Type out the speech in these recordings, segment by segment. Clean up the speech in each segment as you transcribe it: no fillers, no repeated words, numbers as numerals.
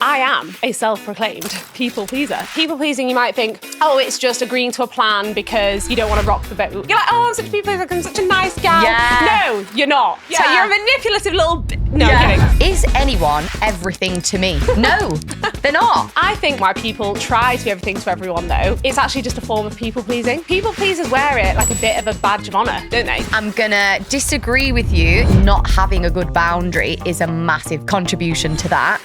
I am a self-proclaimed people pleaser. People pleasing, you might think, oh, it's just agreeing to a plan because you don't want to rock the boat. You're like, oh, I'm such a people pleaser, I'm such a nice gal. Yeah. No, you're not. Yeah. So you're a manipulative little... No, I'm kidding. Is anyone everything to me? No, they're not. I think why people try to be everything to everyone, though, it's actually just a form of people pleasing. People pleasers wear it like a bit of a badge of honour, don't they? I'm gonna disagree with you. Not having a good boundary is a massive contribution to that.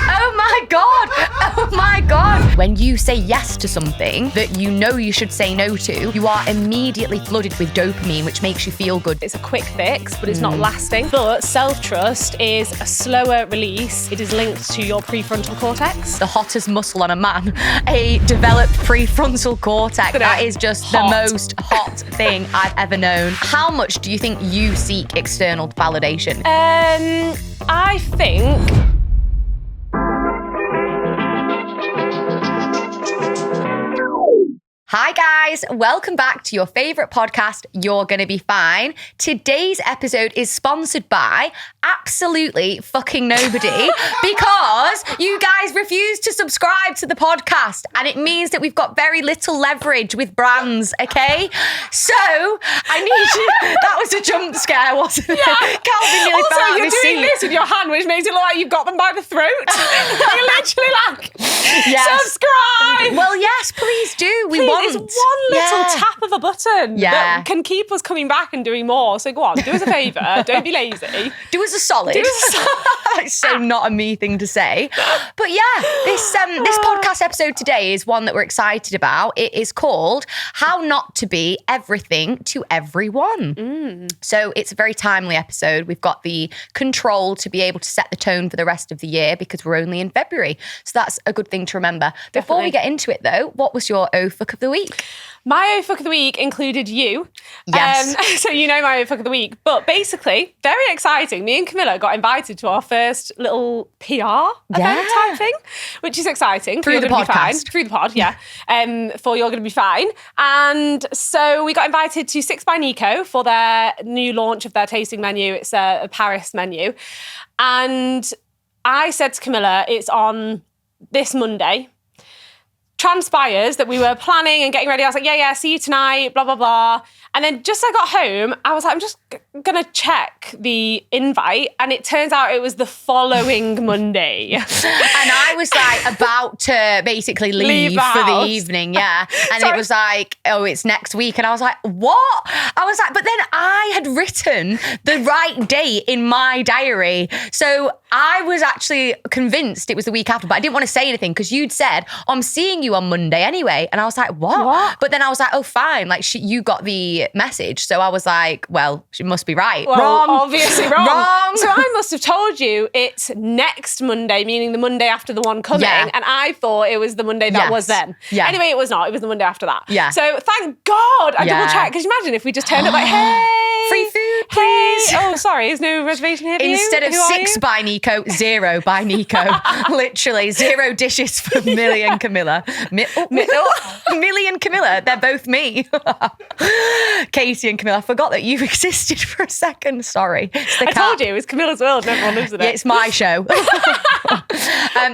Oh my God! Oh my God! When you say yes to something that you know you should say no to, you are immediately flooded with dopamine, which makes you feel good. It's a quick fix, but it's not lasting. But self-trust is a slower release. It is linked to your prefrontal cortex. The hottest muscle on a man, a developed prefrontal cortex. That is just the most hot thing I've ever known. How much do you think you seek external validation? I think... Hi guys, welcome back to your favourite podcast, You're Gonna Be Fine. Today's episode is sponsored by absolutely fucking nobody because you guys refuse to subscribe to the podcast and it means that we've got very little leverage with brands, okay? So, I need you... That was a jump scare, wasn't it? Yeah. Calvin nearly fell out of you're his doing seat. this with your hand, which makes it look like you've got them by the throat. You're literally like, Yes. subscribe! Well, yes, please do. We want... It's one little tap of a button that can keep us coming back and doing more. So go on, do us a favour. Don't be lazy. Do us a solid. It's so not a me thing to say. But yeah, this podcast episode today is one that we're excited about. It is called How Not to Be Everything to Everyone. So it's a very timely episode. We've got the control to be able to set the tone for the rest of the year because we're only in February. So that's a good thing to remember. Before we get into it though, what was your oh fuck of the week? My oh fuck of the week included you. Yes. So you know my oh fuck of the week. But basically, very exciting. Me and Camilla got invited to our first little PR event type thing, which is exciting. Through the podcast. Through the pod, yeah. For You're Gonna Be Fine. And so we got invited to 6 by Nico for their new launch of their tasting menu. It's a Paris menu. And I said to Camilla, it's on this Monday. Transpires that we were planning and getting ready. I was like, yeah, see you tonight, blah, blah, blah. And then just as I got home, I was like, I'm just going to check the invite. And it turns out it was the following Monday. And I was like about to basically leave the for the house. evening, yeah. And it was like, oh, it's next week. And I was like, what? I was like, but then I had written the right date in my diary. So I was actually convinced it was the week after, but I didn't want to say anything because you'd said, I'm seeing you on Monday anyway. And I was like, what? But then I was like, oh, fine. Like you got the message. So I was like, well, she must be right. Well, wrong. Obviously wrong. Wrong. So I must have told you it's next Monday, meaning the Monday after the one coming. Yeah. And I thought it was the Monday that was then. Yeah. Anyway, it was not. It was the Monday after that. Yeah. So thank God I double checked. Because imagine if we just turned up like, hey. Free food, Hey. please. Oh, sorry. There's no reservation here for you? Instead of Who are 6 you? by Nico, 0 by Nico. Literally 0 dishes for Millie and Camilla. Millie and Camilla, they're both me. Katie and Camilla, I forgot that you existed for a second. Sorry. I told you, it was Camilla's world and everyone lives in it. Yeah, it's my show.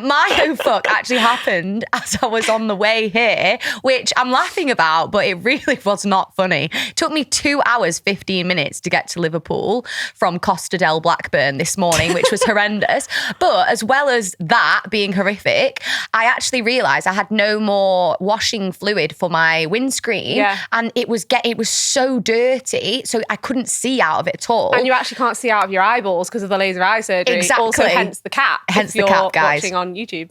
My oh fuck actually happened as I was on the way here, which I'm laughing about, but it really was not funny. It took me 2 hours, 15 minutes to get to Liverpool from Costa del Blackburn this morning, which was horrendous. But as well as that being horrific, I actually realised I had no more washing fluid for my windscreen, and it was so dirty, so I couldn't see out of it at all. And you actually can't see out of your eyeballs because of the laser eye surgery. Exactly. Also, hence the cap. Hence if the you're cap, guys. watching on YouTube.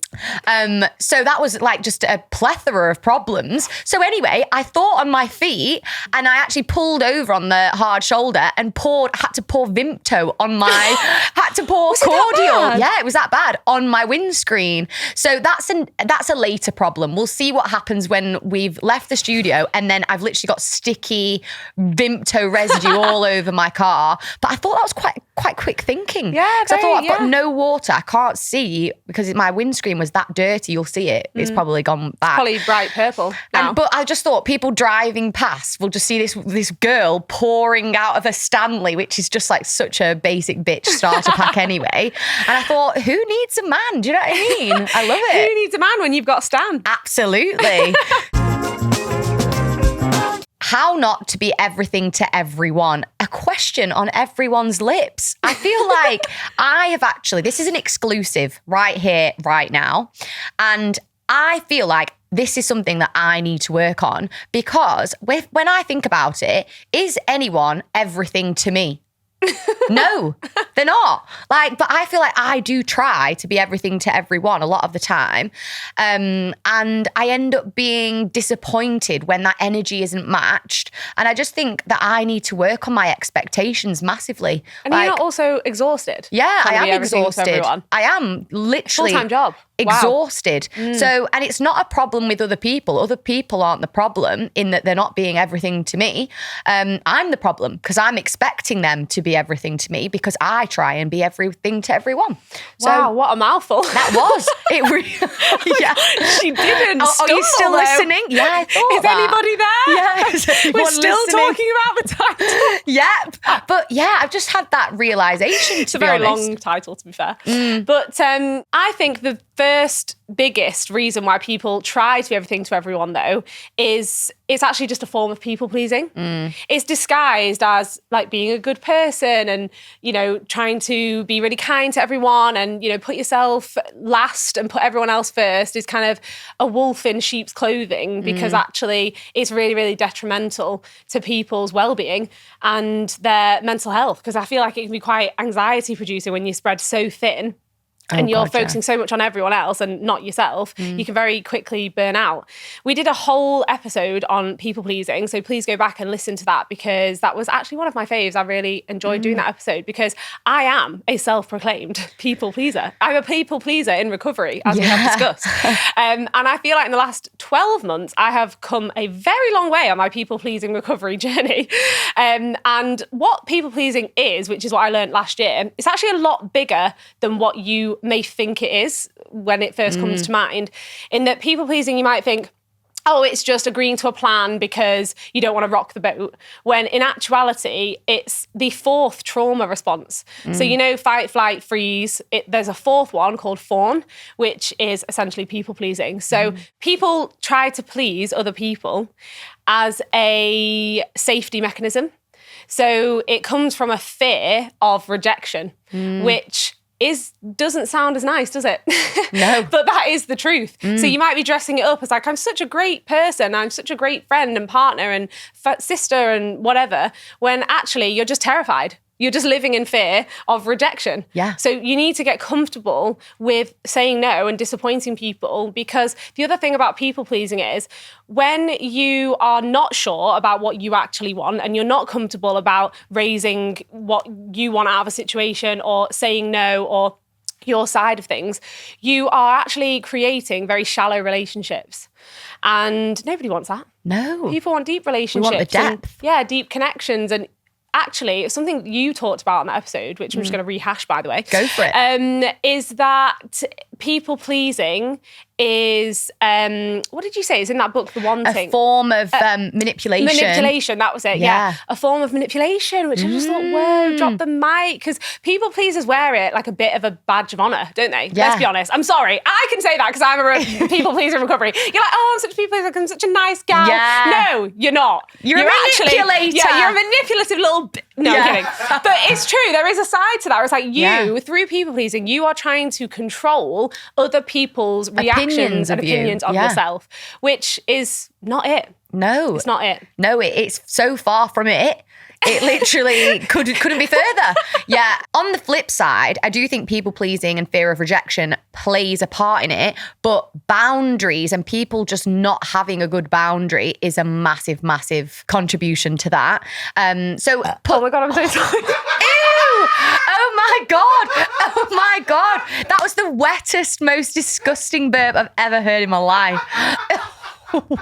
So that was like just a plethora of problems. So anyway, I thought on my feet and I actually pulled over on the hard shoulder and had to pour Vimto on my, had to pour cordial. Yeah, it was that bad on my windscreen. So that's a later problem. We'll see what happens when we've left the studio and then I've literally got sticky Vimto residue all over my car. But I thought that was quite quick thinking. Yeah, So I thought, I've yeah. got no water. I can't see because my windscreen was that dirty. You'll see it. It's probably gone back. Probably bright purple now. But I just thought people driving past will just see this girl pouring out of a Stanley, which is just like such a basic bitch starter pack anyway. And I thought, who needs a man? Do you know what I mean? I love it. Who needs a man when you've got Stan? Absolutely. How not to be everything to everyone. A question on everyone's lips. I feel like I have actually, this is an exclusive right here, right now. And I feel like this is something that I need to work on because when I think about it, is anyone everything to me? No, they're not. But I feel like I do try to be everything to everyone a lot of the time. And I end up being disappointed when that energy isn't matched. And I just think that I need to work on my expectations massively. And you're not also exhausted? Yeah, I Trying to be am everything to exhausted. everyone? I am literally Full-time job. Exhausted. So, and it's not a problem with other people. Other people aren't the problem in that they're not being everything to me. I'm the problem because I'm expecting them to be everything to me because I try and be everything to everyone. So, Wow, what a mouthful. that was. It really, yeah. She didn't Are you still listening? Yeah, I thought Is anybody there? Yeah, is anyone We're still listening? talking about the title. Yep. But yeah, I've just had that realisation, It's a very long title, to be fair. But I think the first biggest reason why people try to be everything to everyone, though, is it's actually just a form of people pleasing. It's disguised as like being a good person and, you know, trying to be really kind to everyone and, you know, put yourself last and put everyone else first is kind of a wolf in sheep's clothing because actually it's really, really detrimental to people's well-being and their mental health because I feel like it can be quite anxiety producing when you're spread so thin. And you're focusing so much on everyone else and not yourself, you can very quickly burn out. We did a whole episode on people pleasing, so please go back and listen to that because that was actually one of my faves. I really enjoyed doing that episode because I am a self-proclaimed people pleaser. I'm a people pleaser in recovery, as we have discussed. And I feel like in the last 12 months, I have come a very long way on my people pleasing recovery journey. And what people pleasing is, which is what I learned last year, it's actually a lot bigger than what you may think it is when it first comes to mind. In that people pleasing, you might think, oh, it's just agreeing to a plan because you don't want to rock the boat. When in actuality, it's the fourth trauma response. So, you know, fight, flight, freeze. There's a fourth one called fawn, which is essentially people pleasing. So people try to please other people as a safety mechanism. So it comes from a fear of rejection, which doesn't sound as nice, does it? No. But that is the truth. So you might be dressing it up as like, I'm such a great person, I'm such a great friend and partner and sister and whatever, when actually you're just terrified. You're just living in fear of rejection. Yeah. So you need to get comfortable with saying no and disappointing people because the other thing about people pleasing is when you are not sure about what you actually want and you're not comfortable about raising what you want out of a situation or saying no or your side of things, you are actually creating very shallow relationships. And nobody wants that. No. People want deep relationships. We want the depth. And, deep connections. And actually, it's something you talked about in that episode, which I'm just going to rehash, by the way. Go for it. Is that people pleasing is, what did you say? It's in that book, The One Thing. A form of manipulation. Manipulation, that was it, yeah. A form of manipulation, which I just thought, whoa, drop the mic. Because people pleasers wear it like a bit of a badge of honour, don't they? Yeah. Let's be honest. I'm sorry. I can say that because I'm a people pleaser in recovery. You're like, oh, I'm such a people pleaser, I'm such a nice gal. Yeah. No, you're not. You're a manipulator. You're a manipulative little... No, I'm kidding. But it's true. There is a side to that where it's like you, through people pleasing, you are trying to control other people's reactions and opinions of yourself, which is not it. No. It's not it. No, it's so far from it. It literally couldn't be further. Yeah. On the flip side, I do think people pleasing and fear of rejection plays a part in it, but boundaries and people just not having a good boundary is a massive, massive contribution to that. Oh my God, I'm so sorry. Ew! Oh my God. Oh my God. That was the wettest, most disgusting burp I've ever heard in my life. You've never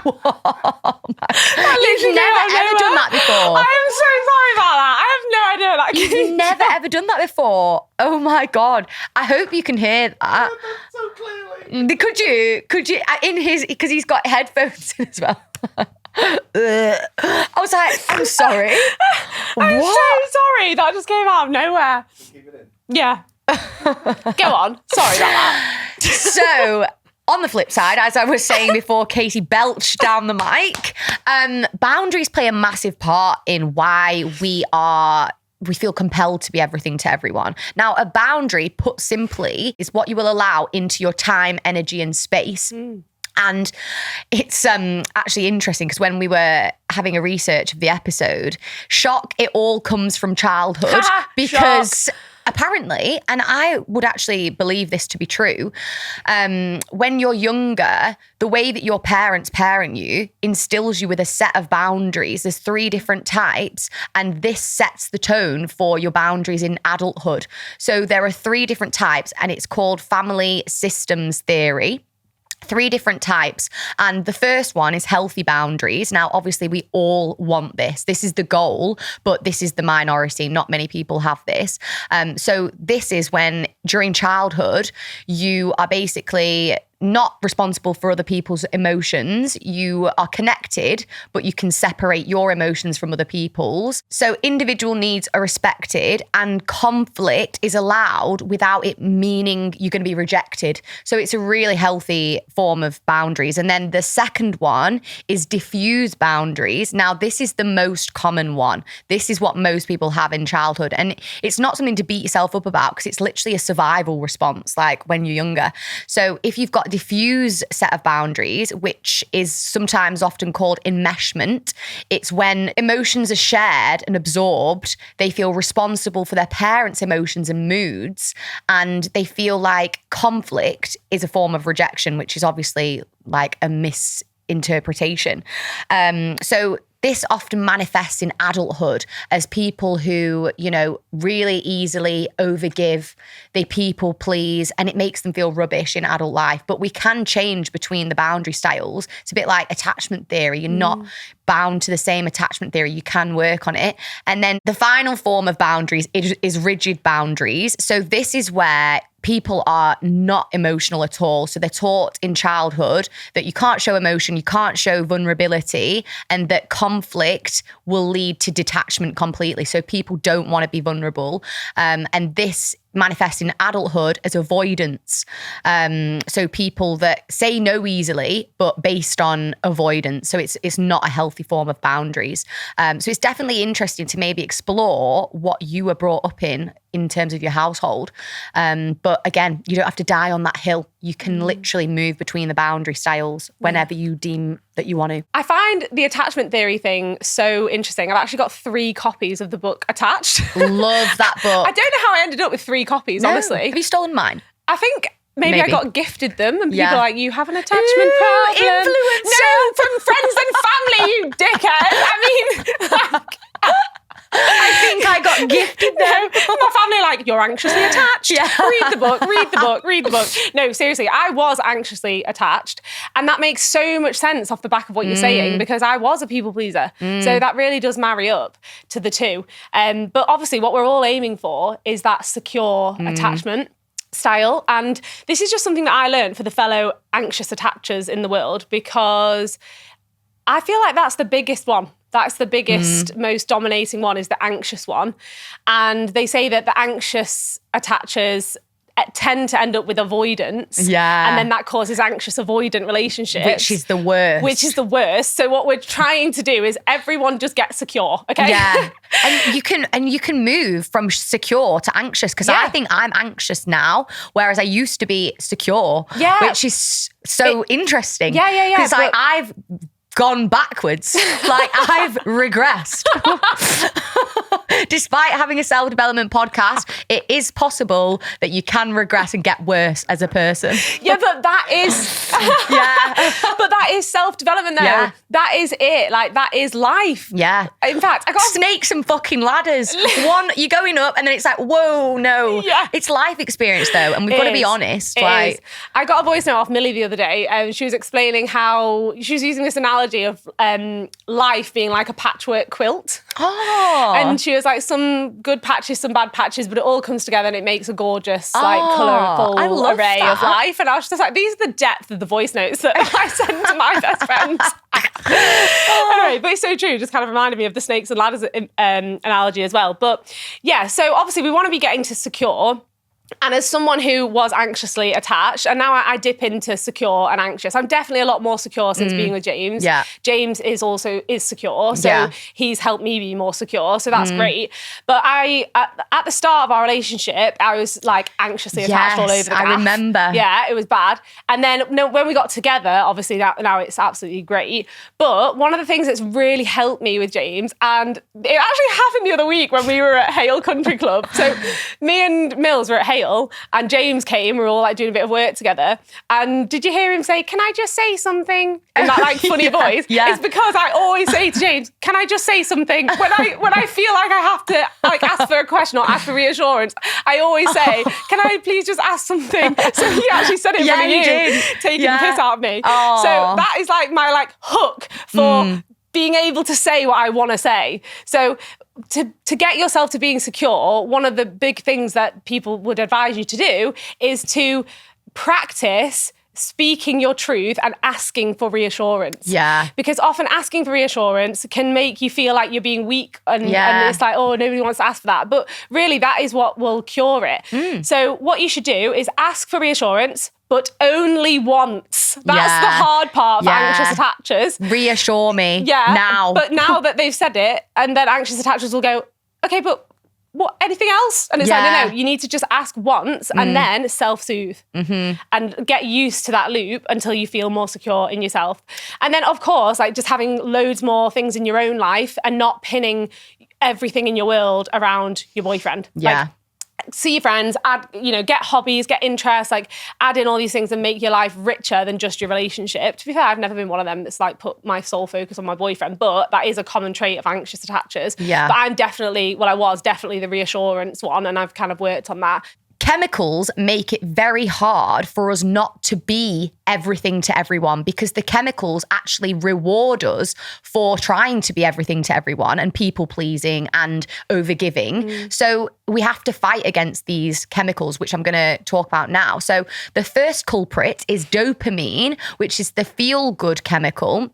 ever done that before. I am so sorry about that. I have no idea what that You've means. never ever done that before. Oh my God. I hope you can hear that. So clearly. Could you, in his, because he's got headphones in as well. I was like, I'm sorry. I'm What? so sorry. That just came out of nowhere. Keep it in. Yeah. Go on. Sorry about that. So, on the flip side, as I was saying before, Katie belched down the mic. Boundaries play a massive part in why we feel compelled to be everything to everyone. Now, a boundary, put simply, is what you will allow into your time, energy, and space. And it's actually interesting because when we were having a research of the episode, shock, it all comes from childhood because apparently, and I would actually believe this to be true, when you're younger, the way that your parents parent you instills you with a set of boundaries. There's 3 different types, and this sets the tone for your boundaries in adulthood. So there are 3 different types, and it's called family systems theory. 3 different types. And the first one is healthy boundaries. Now, obviously, we all want this. This is the goal, but this is the minority. Not many people have this. So this is when during childhood, you are basically not responsible for other people's emotions. You are connected, but you can separate your emotions from other people's. So individual needs are respected and conflict is allowed without it meaning you're going to be rejected. So it's a really healthy form of boundaries. And then the second one is diffuse boundaries. Now, this is the most common one. This is what most people have in childhood. And it's not something to beat yourself up about because it's literally a survival response, like when you're younger. So if you've got diffuse set of boundaries, which is sometimes often called enmeshment. It's when emotions are shared and absorbed, they feel responsible for their parents' emotions and moods, and they feel like conflict is a form of rejection, which is obviously like a misinterpretation. So this often manifests in adulthood as people who, really easily overgive, they people please, and it makes them feel rubbish in adult life. But we can change between the boundary styles. It's a bit like attachment theory. You're not bound to the same attachment theory. You can work on it. And then the final form of boundaries is rigid boundaries. So this is where people are not emotional at all. So they're taught in childhood that you can't show emotion, you can't show vulnerability, and that conflict will lead to detachment completely. So people don't want to be vulnerable. And this manifests in adulthood as avoidance. So people that say no easily, but based on avoidance. So it's not a healthy form of boundaries. So it's definitely interesting to maybe explore what you were brought up in terms of your household. But again, you don't have to die on that hill. You can literally move between the boundary styles whenever you deem that you want to. I find the attachment theory thing so interesting. I've actually got 3 copies of the book attached. Love that book. I don't know how I ended up with 3 copies, honestly. Have you stolen mine? I think maybe I got gifted them and people are like, you have an attachment problem. Influencer. No, from friends and family, you dickhead. I mean, I think I got gifted them. my family are like, you're anxiously attached. Yeah. Read the book, read the book, read the book. No, seriously, I was anxiously attached. And that makes so much sense off the back of what you're saying, because I was a people pleaser. So that really does marry up to the two. But obviously what we're all aiming for is that secure attachment style. And this is just something that I learned for the fellow anxious attachers in the world, because I feel like that's the biggest one. That's the biggest, most dominating one, is the anxious one. And they say that the anxious attachers tend to end up with avoidance. Yeah. And then that causes anxious avoidant relationships. Which is the worst. Which is the worst. So what we're trying to do is everyone just get secure, okay? Yeah. and you can move from secure to anxious, because I think I'm anxious now, whereas I used to be secure. Yeah. Which is so interesting. Yeah. Because I've gone backwards. Like I've regressed. Despite having a self-development podcast, it is possible that you can regress and get worse as a person. Yeah, but that is but that is self-development though. Yeah. That is it. Like, that is life. Yeah. In fact, I got snakes and fucking ladders. One, you're going up and then it's like, whoa, no. Yeah. It's life experience though, and we've got to be honest. It Like, is. I got a voice note off Millie the other day, and she was explaining how she was using this analogy of life being like a patchwork quilt. oh. And she was like, some good patches, some bad patches, but it all comes together and it makes a gorgeous, like, I colourful love array that. of life. And I was just like, these are the depth of the voice notes that I send to my best friends. Anyway, but it's so true. Just kind of reminded me of the snakes and ladders analogy as well. But yeah, so obviously we want to be getting to secure. And as someone who was anxiously attached, and now I dip into secure and anxious, I'm definitely a lot more secure since being with James. Yeah. James is secure, so Yeah. he's helped me be more secure, so that's great. But at the start of our relationship, I was like anxiously attached all over the gaff. I remember. Yeah, it was bad. And then when we got together, obviously now it's absolutely great. But one of the things that's really helped me with James, and it actually happened the other week when we were at Hale Country Club. So me and Mills were at Hale, and James came. We were all like doing a bit of work together. And did you hear him say, "Can I just say something?" in that like funny voice? Yeah. It's because I always say to James, "Can I just say something?" When I feel like I have to like ask for a question or ask for reassurance, I always say, "Can I please just ask something?" So he actually said it Yeah, for he you, did. taking Yeah. the piss out of me. Aw. So that is like my like hook for being able to say what I want to say. So to get yourself to being secure, one of the big things that people would advise you to do is to practice speaking your truth and asking for reassurance. Yeah. Because often asking for reassurance can make you feel like you're being weak and it's like, oh, nobody wants to ask for that. But really, that is what will cure it. So what you should do is ask for reassurance, but only once. That's the hard part for anxious attachers. Reassure me. Yeah. Now. But now that they've said it, and then anxious attachers will go, okay, but what, anything else? And it's like, no, you need to just ask once and then self-soothe and get used to that loop until you feel more secure in yourself. And then, of course, like just having loads more things in your own life and not pinning everything in your world around your boyfriend. Yeah. Like, see your friends, get hobbies, get interests, like add in all these things and make your life richer than just your relationship. To be fair, I've never been one of them that's like put my sole focus on my boyfriend, but that is a common trait of anxious attachers. Yeah. But I was definitely the reassurance one, and I've kind of worked on that. Chemicals make it very hard for us not to be everything to everyone, because the chemicals actually reward us for trying to be everything to everyone and people pleasing and overgiving. So we have to fight against these chemicals, which I'm going to talk about now. So the first culprit is dopamine, which is the feel good chemical.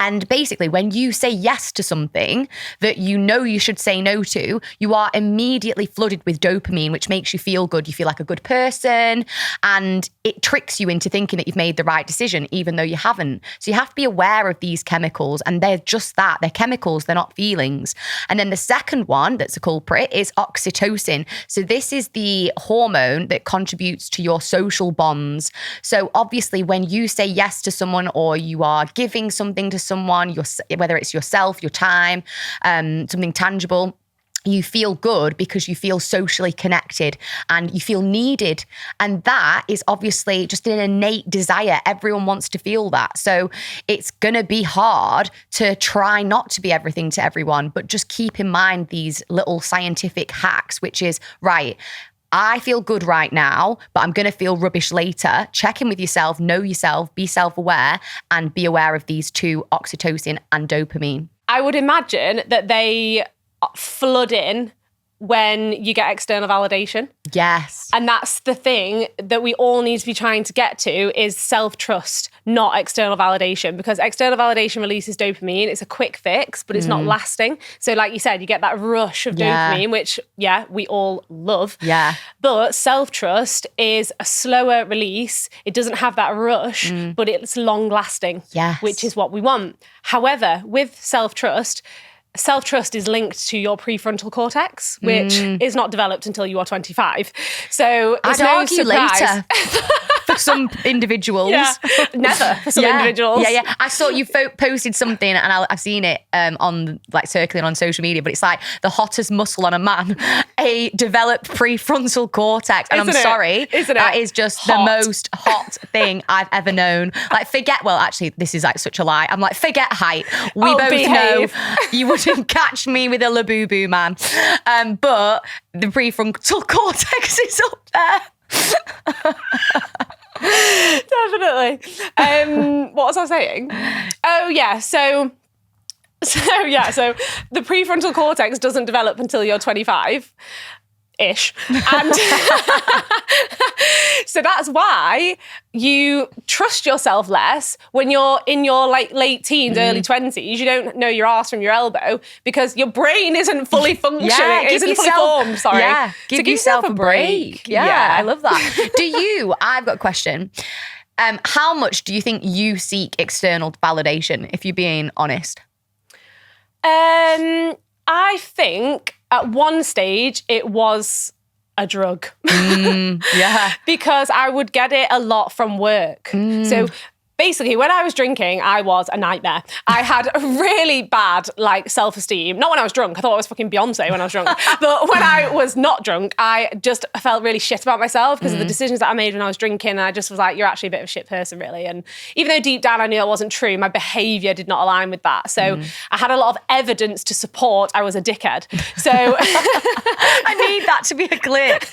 And basically, when you say yes to something that you know you should say no to, you are immediately flooded with dopamine, which makes you feel good. You feel like a good person, and it tricks you into thinking that you've made the right decision, even though you haven't. So you have to be aware of these chemicals, and they're just that. They're chemicals, they're not feelings. And then the second one that's a culprit is oxytocin. So this is the hormone that contributes to your social bonds. So obviously, when you say yes to someone or you are giving something to someone, whether it's yourself, your time, something tangible, you feel good because you feel socially connected and you feel needed. And that is obviously just an innate desire. Everyone wants to feel that. So it's going to be hard to try not to be everything to everyone, but just keep in mind these little scientific hacks, which is, right, I feel good right now, but I'm going to feel rubbish later. Check in with yourself, know yourself, be self-aware, and be aware of these two, oxytocin and dopamine. I would imagine that they flood in when you get external validation. Yes. And that's the thing that we all need to be trying to get to is self-trust, not external validation, because external validation releases dopamine. It's a quick fix, but it's not lasting. So like you said, you get that rush of dopamine, which, we all love. Yeah. But self-trust is a slower release. It doesn't have that rush, but it's long-lasting, which is what we want. However, with self-trust is linked to your prefrontal cortex, which is not developed until you are 25. So it's I'd no argue surprise. later. For some individuals. Yeah. Never for some individuals. Yeah. I saw you posted something, and I've seen it on like circling on social media, but it's like the hottest muscle on a man, a developed prefrontal cortex. And Isn't I'm it? sorry, Isn't that it? is just Hot. the most hot thing I've ever known. Like well, actually, this is like such a lie. I'm like, forget height. We both behave. know you wouldn't catch me with a labubu, man. But the prefrontal cortex is up there. Definitely. What was I saying? Oh yeah, so the prefrontal cortex doesn't develop until you're 25-ish. And so that's why you trust yourself less when you're in your like late teens, early 20s. You don't know your arse from your elbow because your brain isn't fully functioning. It isn't fully formed, sorry. Yeah, So give yourself a break. Yeah, I love that. I've got a question. How much do you think you seek external validation, if you're being honest? I think at one stage it was a drug. Yeah. Because I would get it a lot from work. So basically, when I was drinking, I was a nightmare. I had a really bad like self-esteem. Not when I was drunk. I thought I was fucking Beyonce when I was drunk. But when I was not drunk, I just felt really shit about myself because of the decisions that I made when I was drinking. And I just was like, you're actually a bit of a shit person, really. And even though deep down I knew that wasn't true, my behaviour did not align with that. So I had a lot of evidence to support I was a dickhead. So I need that to be a clip.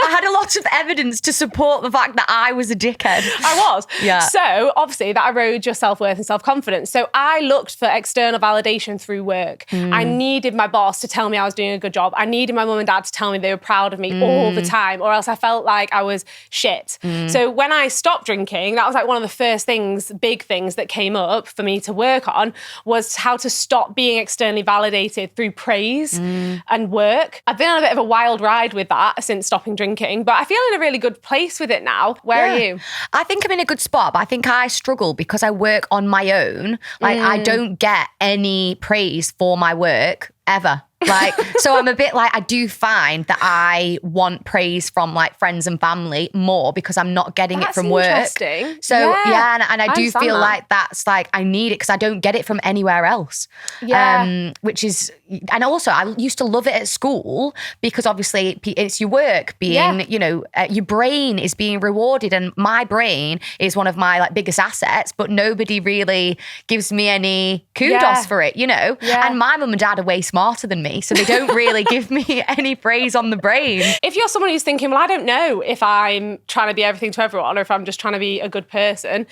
I had a lot of evidence to support the fact that I was a dickhead. I was. Yeah. So obviously that erodes your self-worth and self-confidence. So I looked for external validation through work. I needed my boss to tell me I was doing a good job. I needed my mum and dad to tell me they were proud of me all the time, or else I felt like I was shit. So when I stopped drinking, that was like one of the first things, big things that came up for me to work on, was how to stop being externally validated through praise and work. I've been on a bit of a wild ride with that since stopping drinking, but I feel in a really good place with it now. Where are you? I think I'm in a good spot, but I think I struggle because I work on my own. Like I don't get any praise for my work ever. Like, so I'm a bit like, I do find that I want praise from like friends and family more because I'm not getting it from work. Interesting. So and I do understand feel that. like that's like, I need it because I don't get it from anywhere else. Yeah. Which is, and also I used to love it at school because obviously it's your work being, you know, your brain is being rewarded, and my brain is one of my like biggest assets, but nobody really gives me any kudos for it, you know? Yeah. And my mum and dad are way smarter than me, so they don't really give me any praise on the brain. If you're someone who's thinking, well, I don't know if I'm trying to be everything to everyone or if I'm just trying to be a good person,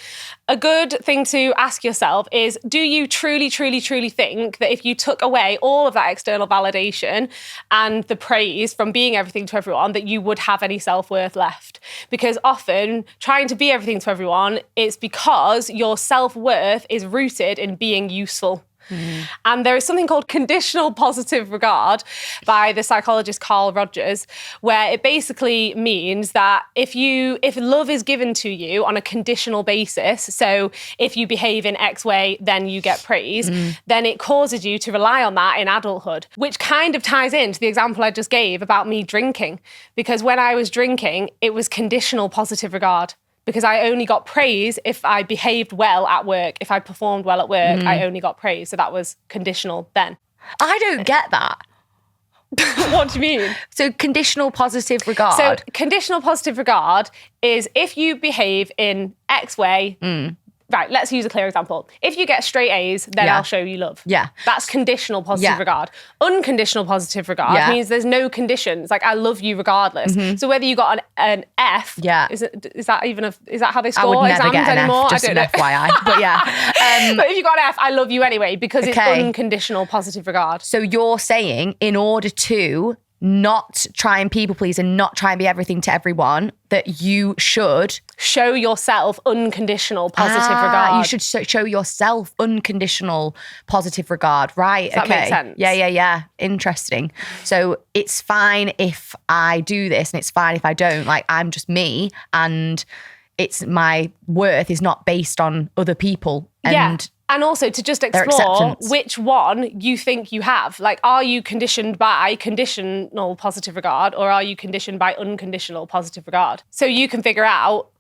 a good thing to ask yourself is, do you truly, truly, truly think that if you took away all of that external validation and the praise from being everything to everyone, that you would have any self-worth left? Because often trying to be everything to everyone, it's because your self-worth is rooted in being useful. And there is something called conditional positive regard by the psychologist Carl Rogers, where it basically means that if love is given to you on a conditional basis, so if you behave in X way, then you get praise, then it causes you to rely on that in adulthood, which kind of ties into the example I just gave about me drinking. Because when I was drinking, it was conditional positive regard. Because I only got praise if I behaved well at work. If I performed well at work, I only got praise. So that was conditional then. I don't get that. What do you mean? So conditional positive regard. So conditional positive regard is if you behave in X way, right, let's use a clear example. If you get straight A's, then I'll show you love. Yeah. That's conditional positive regard. Unconditional positive regard means there's no conditions. Like, I love you regardless. So whether you got an F, is that how they score I would never exams get an anymore? F, just I an don't know. FYI. But yeah. But if you got an F, I love you anyway because it's unconditional positive regard. So you're saying in order to not try and people please and not try and be everything to everyone, that you should show yourself unconditional positive regard. You should show yourself unconditional positive regard. Right. Does that make sense? Yeah. Interesting. So it's fine if I do this and it's fine if I don't. Like, I'm just me, and it's my worth is not based on other people. And also to just explore which one you think you have. Like, are you conditioned by conditional positive regard, or are you conditioned by unconditional positive regard? So you can figure out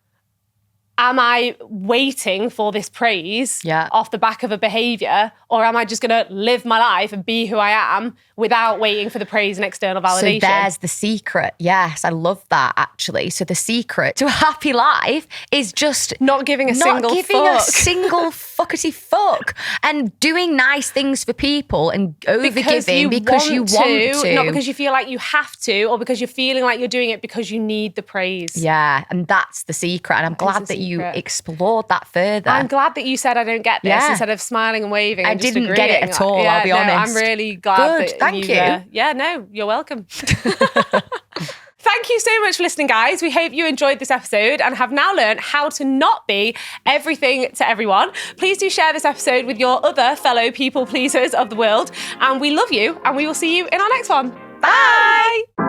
am I waiting for this praise Yeah. off the back of a behavior, or am I just going to live my life and be who I am without waiting for the praise and external validation? So there's the secret. Yes, I love that actually. So the secret to a happy life is just not giving a single fuckety fuck and doing nice things for people and overgiving because you want to. Not because you feel like you have to, or because you're feeling like you're doing it because you need the praise. Yeah, and that's the secret. And I'm glad that you explored that further. I'm glad that you said I don't get this instead of smiling and waving. I and just didn't get it at all, I'll be honest. I'm really glad that thank you. Yeah, no, you're welcome. Thank you so much for listening, guys. We hope you enjoyed this episode and have now learned how to not be everything to everyone. Please do share this episode with your other fellow people pleasers of the world. And we love you, and we will see you in our next one. Bye.